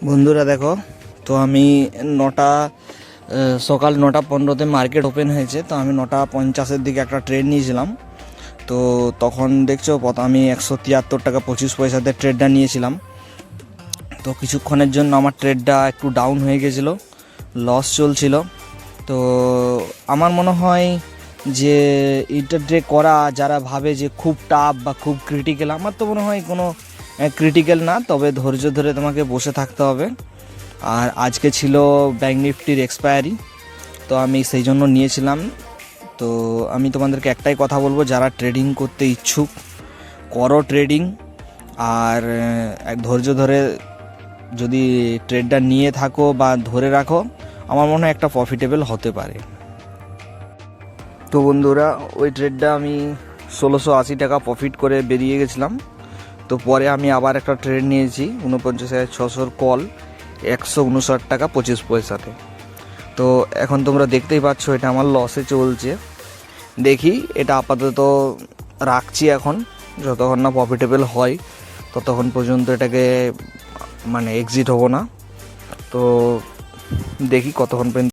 বন্ধুরা দেখো, তো আমি নটা সকাল 9:15 মার্কেট ওপেন হয়েছে। তো আমি 9:50 দিকে একটা ট্রেড নিয়েছিলাম। তো তখন দেখছো আমি 173 টাকা 25 পয়সাতে ট্রেডটা নিয়েছিলাম। তো কিছুক্ষণের জন্য আমার ট্রেডটা একটু ডাউন হয়ে গেছিলো, লস চলছিল। তো আমার মনে হয় যে এটা ট্রেড করা যারা ভাবে যে খুব টাফ বা খুব ক্রিটিক্যাল, আমার তো মনে হয় কোনো ক্রিটিক্যাল না, তবে ধৈর্য ধরে তোমাকে বসে থাকতে হবে। আর আজকে ছিল ব্যাঙ্ক নিফটির এক্সপায়ারি, তো আমি সেই জন্য নিয়েছিলাম। তো আমি তোমাদেরকে একটাই কথা বলবো, যারা ট্রেডিং করতে ইচ্ছুক করো ট্রেডিং। আর এক ধৈর্য ধরে যদি ট্রেডটা নিয়ে থাকো বা ধরে রাখো, আমার মনে হয় একটা প্রফিটেবল হতে পারে। তো বন্ধুরা, ওই ট্রেডটা আমি 1680 টাকা প্রফিট করে বেরিয়ে গেছিলাম। তো পরে আমি আবার একটা ট্রেড নিয়েছি 49,600 কল 159 টাকা 25 পয়সাতে। তো এখন তোমরা দেখতেই পাচ্ছ এটা আমার লসে চলছে। দেখি এটা আপাতত রাখছি এখন, যতক্ষণ না প্রফিটেবল হয় ততক্ষণ পর্যন্ত এটাকে এক্সিট হবো না। তো দেখি কতক্ষণ পর্যন্ত